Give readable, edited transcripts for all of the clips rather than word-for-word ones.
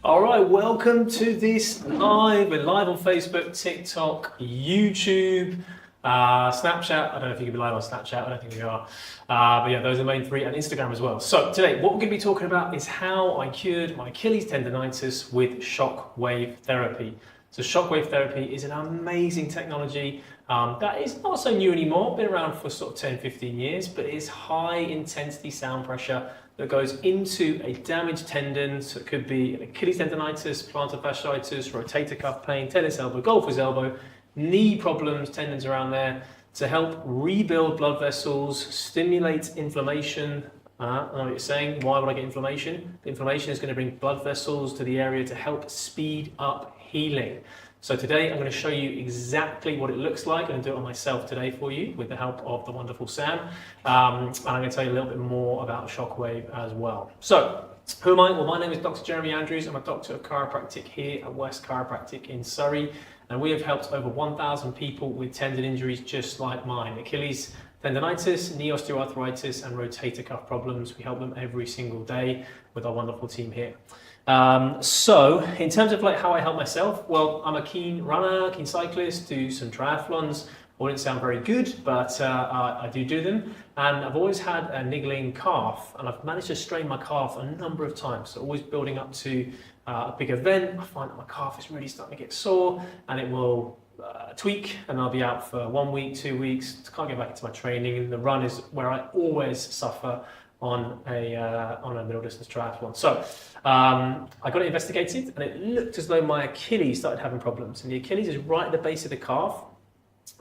All right, welcome to this live. We're live on Facebook, TikTok, YouTube, Snapchat. I don't know if you can be live on Snapchat. I don't think we are. But yeah, those are the main three, and Instagram as well. So today, what we're going to be talking about is how I cured my Achilles tendonitis with shockwave therapy. So shockwave therapy is an amazing technology that is not so new anymore. Been around for sort of 10, 15 years, but it is high intensity sound pressure that goes into a damaged tendon. So it could be an Achilles tendonitis, plantar fasciitis, rotator cuff pain, tennis elbow, golfer's elbow, knee problems, tendons around there, to help rebuild blood vessels, stimulate inflammation. I know what you're saying. Why would I get inflammation? The inflammation is going to bring blood vessels to the area to help speed up healing. So today I'm going to show you exactly what it looks like. I'm going to do it on myself today for you with the help of the wonderful Sam. And I'm going to tell you a little bit more about Shockwave as well. So who am I? Well, my name is Dr. Jeremy Andrews. I'm a doctor of chiropractic here at West Chiropractic in Surrey. And we have helped over 1,000 people with tendon injuries just like mine. Achilles tendonitis, knee osteoarthritis, and rotator cuff problems. We help them every single day with our wonderful team here. So in terms of like how I help myself, well, I'm a keen runner, keen cyclist, do some triathlons. Wouldn't sound very good, but I do them. And I've always had a niggling calf, and I've managed to strain my calf a number of times. So always building up to a big event, I find that my calf is really starting to get sore, and it will tweak, and I'll be out for 1 week, 2 weeks. Can't get back into my training, and the run is where I always suffer on a middle distance triathlon. So I got it investigated, and it looked as though my Achilles started having problems. And the Achilles is right at the base of the calf,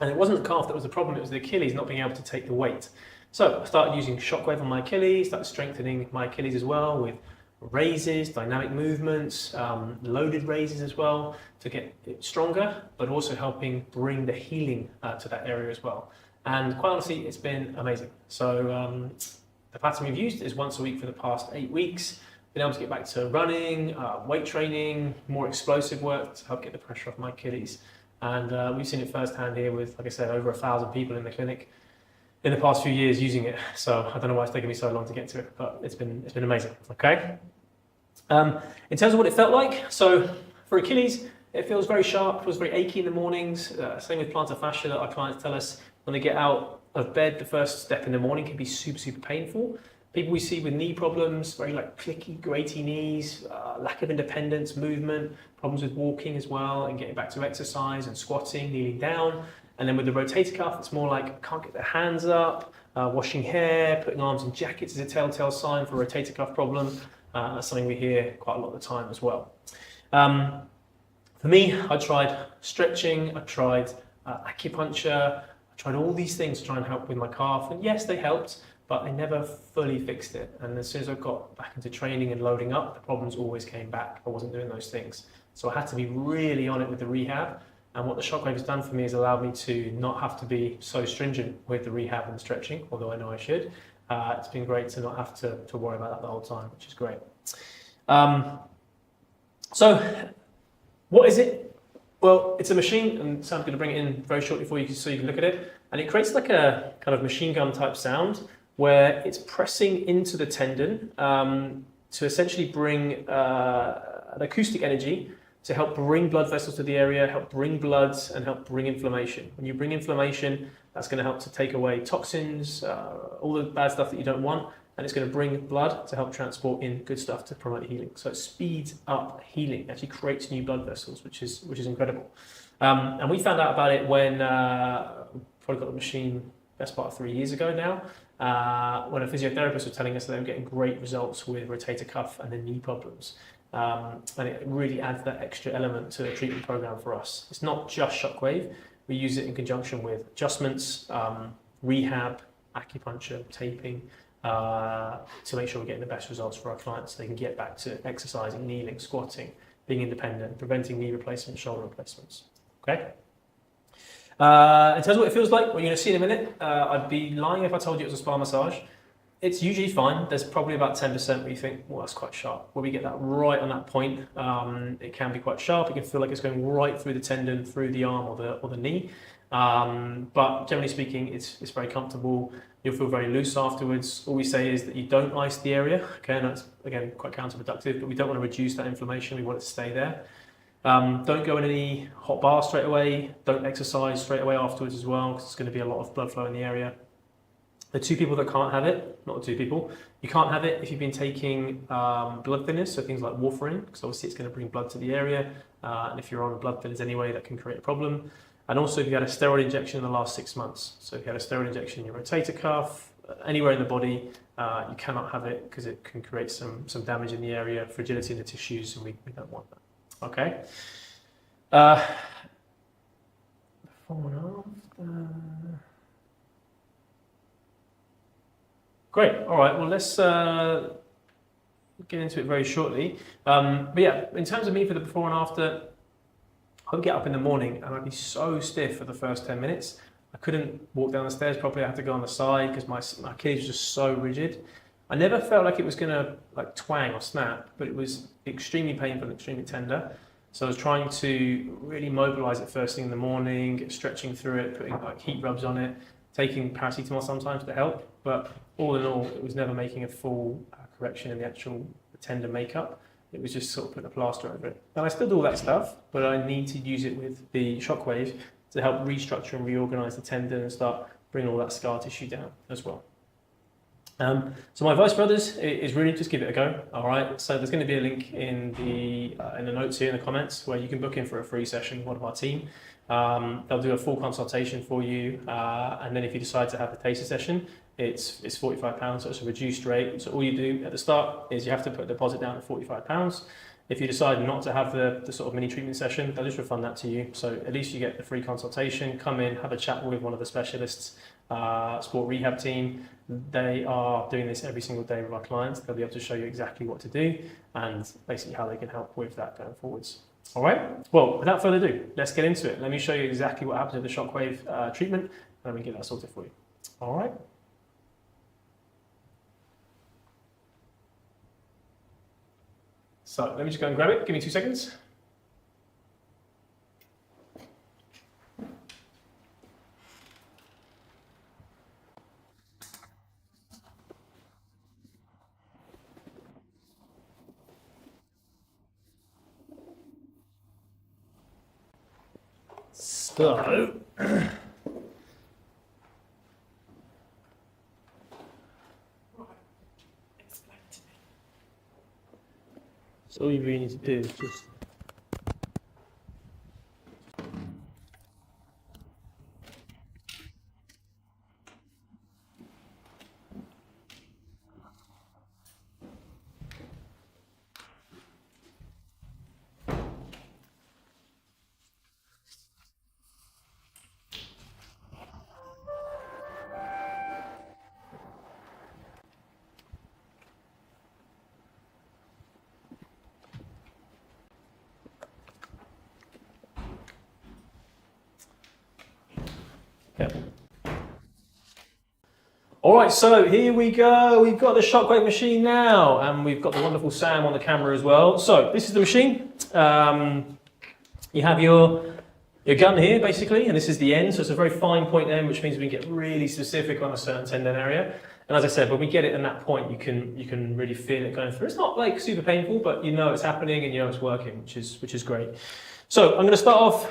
and it wasn't the calf that was the problem, it was the Achilles not being able to take the weight. So I started using Shockwave on my Achilles, started strengthening my Achilles as well with raises, dynamic movements, loaded raises as well to get it stronger, but also helping bring the healing to that area as well. And quite honestly, it's been amazing. So the pattern we've used is once a week for the past 8 weeks. Been able to get back to running, weight training, more explosive work to help get the pressure off my Achilles. And we've seen it firsthand here with, like I said, over 1,000 people in the clinic in the past few years using it. So I don't know why it's taken me so long to get to it, but it's been amazing. Okay. In terms of what it felt like, so for Achilles, it feels very sharp, feels very achy in the mornings. Same with plantar fascia that our clients tell us when they get out of bed, the first step in the morning can be super, super painful. People we see with knee problems, very like clicky, graty knees, lack of independence, movement, problems with walking as well, and getting back to exercise and squatting, kneeling down. And then with the rotator cuff, it's more like can't get their hands up, washing hair, putting arms in jackets is a telltale sign for a rotator cuff problem. That's something we hear quite a lot of the time as well. For me, I tried stretching, I tried acupuncture, I tried all these things to try and help with my calf, and yes, they helped, but they never fully fixed it. And as soon as I got back into training and loading up, the problems always came back. I wasn't doing those things. So I had to be really on it with the rehab. And what the Shockwave has done for me is allowed me to not have to be so stringent with the rehab and the stretching, although I know I should. It's been great to not have to worry about that the whole time, which is great. So what is it? Well, it's a machine, and Sam's going to bring it in very shortly for you so you can look at it. And it creates like a kind of machine gun type sound where it's pressing into the tendon to essentially bring an acoustic energy to help bring blood vessels to the area, help bring blood, and help bring inflammation. When you bring inflammation, that's going to help to take away toxins, all the bad stuff that you don't want, and it's going to bring blood to help transport in good stuff to promote healing. So it speeds up healing, it actually creates new blood vessels, which is incredible. And we found out about it when probably got the machine best part of 3 years ago now, when a physiotherapist was telling us that they were getting great results with rotator cuff and the knee problems. And it really adds that extra element to the treatment program for us. It's not just Shockwave. We use it in conjunction with adjustments, rehab, acupuncture, taping, to make sure we're getting the best results for our clients so they can get back to exercising, kneeling, squatting, being independent, preventing knee replacements, shoulder replacements. Okay? In terms of what it feels like, what you're going to see in a minute, I'd be lying if I told you it was a spa massage. It's usually fine. There's probably about 10% where you think, well, that's quite sharp. Where we get that right on that point, it can be quite sharp. You can feel like it's going right through the tendon, through the arm or the knee. But generally speaking, it's very comfortable. You'll feel very loose afterwards. All we say is that you don't ice the area. Okay, and that's again quite counterproductive, but we don't want to reduce that inflammation. We want it to stay there. Don't go in any hot bath straight away. Don't exercise straight away afterwards as well, because there's going to be a lot of blood flow in the area. The two people that can't have it, not the two people, you can't have it if you've been taking blood thinners, so things like warfarin, because obviously it's going to bring blood to the area, and if you're on blood thinners anyway, that can create a problem. And also if you had a steroid injection in the last 6 months, so if you had a steroid injection in your rotator cuff, anywhere in the body, you cannot have it because it can create some damage in the area, fragility in the tissues, and we don't want that. Okay. Before and after. Great. All right. Well, let's get into it very shortly. But yeah, in terms of me for the before and after, I would get up in the morning and I'd be so stiff for the first 10 minutes. I couldn't walk down the stairs properly. I had to go on the side because my Achilles was just so rigid. I never felt like it was going to like twang or snap, but it was extremely painful and extremely tender. So I was trying to really mobilize it first thing in the morning, stretching through it, putting like heat rubs on it, taking paracetamol sometimes to help. But all in all, it was never making a full correction in the actual tendon makeup. It was just sort of putting a plaster over it. And I still do all that stuff, but I need to use it with the Shockwave to help restructure and reorganize the tendon and start bringing all that scar tissue down as well. So my advice for others is really just give it a go. All right. So there's going to be a link in the notes here in the comments where you can book in for a free session with one of our team. They'll do a full consultation for you, and then if you decide to have the taster session, it's £45, so it's a reduced rate. So all you do at the start is you have to put a deposit down at £45. If you decide not to have the sort of mini treatment session, they'll just refund that to you. So at least you get the free consultation, come in, have a chat with one of the specialists, sport rehab team. They are doing this every single day with our clients. They'll be able to show you exactly what to do and basically how they can help with that going forwards. All right, well, without further ado, let's get into it. Let me show you exactly what happens with the Shockwave treatment, and we can get that sorted for you. All right. So let me just go and grab it. Give me 2 seconds. So all you really need to do is just All right, so here we go. We've got the Shockwave machine now, and we've got the wonderful Sam on the camera as well. So this is the machine. You have your gun here, basically, and this is the end. So it's a very fine point end, which means we can get really specific on a certain tendon area. And as I said, when we get it in that point, you can really feel it going through. It's not like super painful, but you know it's happening and you know it's working, which is great. So I'm going to start off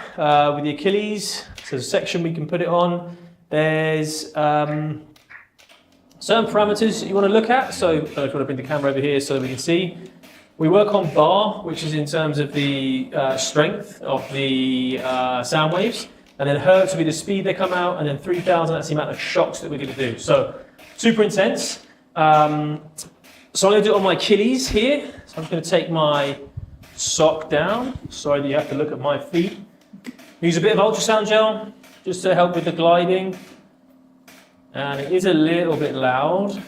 with the Achilles. So there's a section we can put it on. There's certain parameters you want to look at. So if you want to bring the camera over here so that we can see. We work on bar, which is in terms of the strength of the sound waves. And then hertz will be the speed they come out. And then 3,000, that's the amount of shocks that we're going to do. So super intense. So I'm going to do it on my Achilles here. So I'm just going to take my sock down. Sorry that you have to look at my feet. Use a bit of ultrasound gel just to help with the gliding. And it is a little bit loud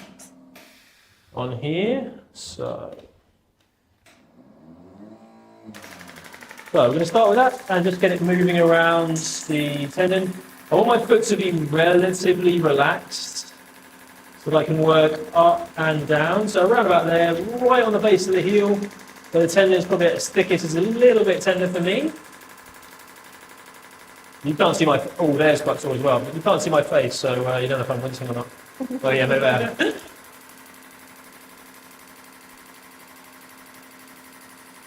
on here. So we're going to start with that and just get it moving around the tendon. I want my foot to be relatively relaxed so that I can work up and down. So around about there, right on the base of the heel, where the tendon is probably at its thickest, is a little bit tender for me. You can't see my, oh, there's quite sore as well, but you can't see my face, so you don't know if I'm wincing or not. Oh yeah, maybe I am.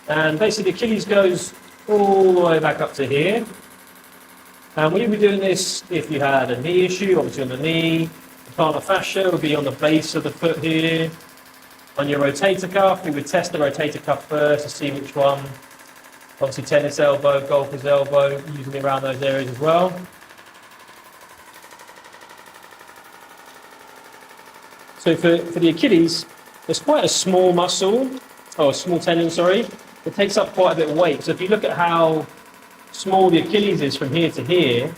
And basically Achilles goes all the way back up to here. And we'll be doing this if you had a knee issue, obviously on the knee. The plantar fascia would be on the base of the foot here. On your rotator cuff, we would test the rotator cuff first to see which one. Obviously tennis elbow, golfer's elbow, usually around those areas as well. So for the Achilles, it's quite a small muscle, or a small tendon, sorry. It takes up quite a bit of weight. So if you look at how small the Achilles is from here to here,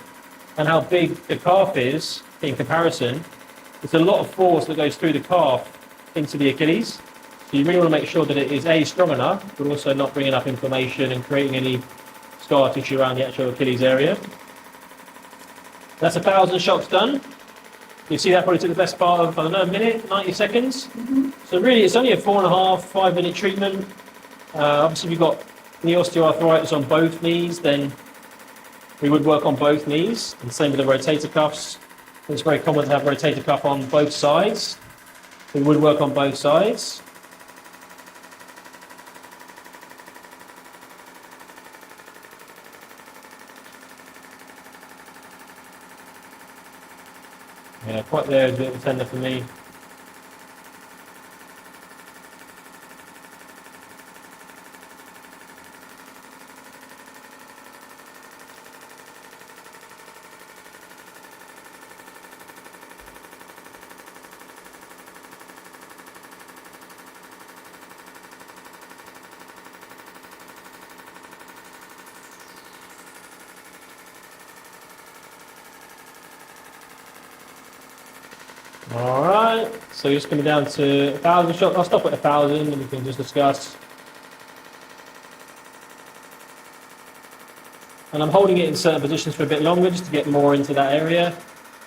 and how big the calf is in comparison, it's a lot of force that goes through the calf into the Achilles. So you really want to make sure that it is A, strong enough, but also not bringing up inflammation and creating any scar tissue around the actual Achilles area. That's 1,000 shocks done. You see that probably took the best part of, I don't know, a minute, 90 seconds. So really it's only a 4.5, 5 minute treatment. Obviously if you've got knee osteoarthritis on both knees, then we would work on both knees. And same with the rotator cuffs. It's very common to have rotator cuff on both sides. We would work on both sides. Yeah, quite there is a bit of a tender for me. All right, so you're just coming down to 1,000 shots. I'll stop at 1,000 and we can just discuss. And I'm holding it in certain positions for a bit longer just to get more into that area,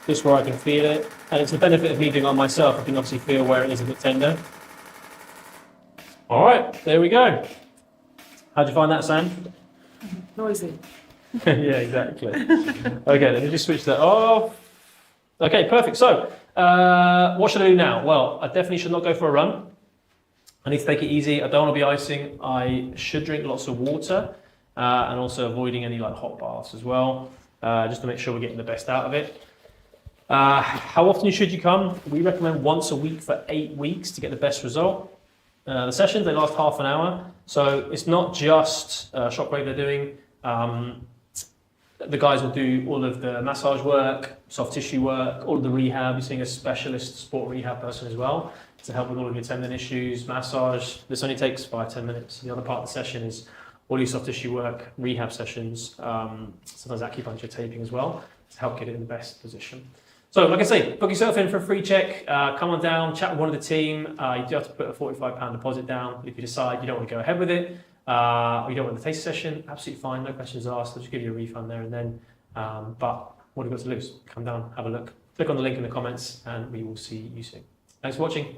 just where I can feel it. And it's the benefit of me doing it on myself. I can obviously feel where it is a bit tender. All right, there we go. How'd you find that, Sam? Noisy. Yeah, exactly. Okay, let me just switch that off. Okay, perfect. So, what should I do now? Well, I definitely should not go for a run. I need to take it easy. I don't want to be icing. I should drink lots of water and also avoiding any like hot baths as well, just to make sure we're getting the best out of it. How often should you come? We recommend once a week for 8 weeks to get the best result. The sessions, they last half an hour. So it's not just Shockwave they're doing. The guys will do all of the massage work, soft tissue work, all of the rehab. You're seeing a specialist sport rehab person as well to help with all of your tendon issues, massage. This only takes 5-10 minutes. The other part of the session is all your soft tissue work, rehab sessions, sometimes acupuncture taping as well to help get it in the best position. So like I say, book yourself in for a free check, come on down, chat with one of the team. You do have to put a £45 deposit down. If you decide you don't want to go ahead with it, or you don't want the taste session, absolutely fine, no questions asked. They'll just give you a refund there and then. But what have you got to lose? Come down, have a look. Click on the link in the comments and we will see you soon. Thanks for watching.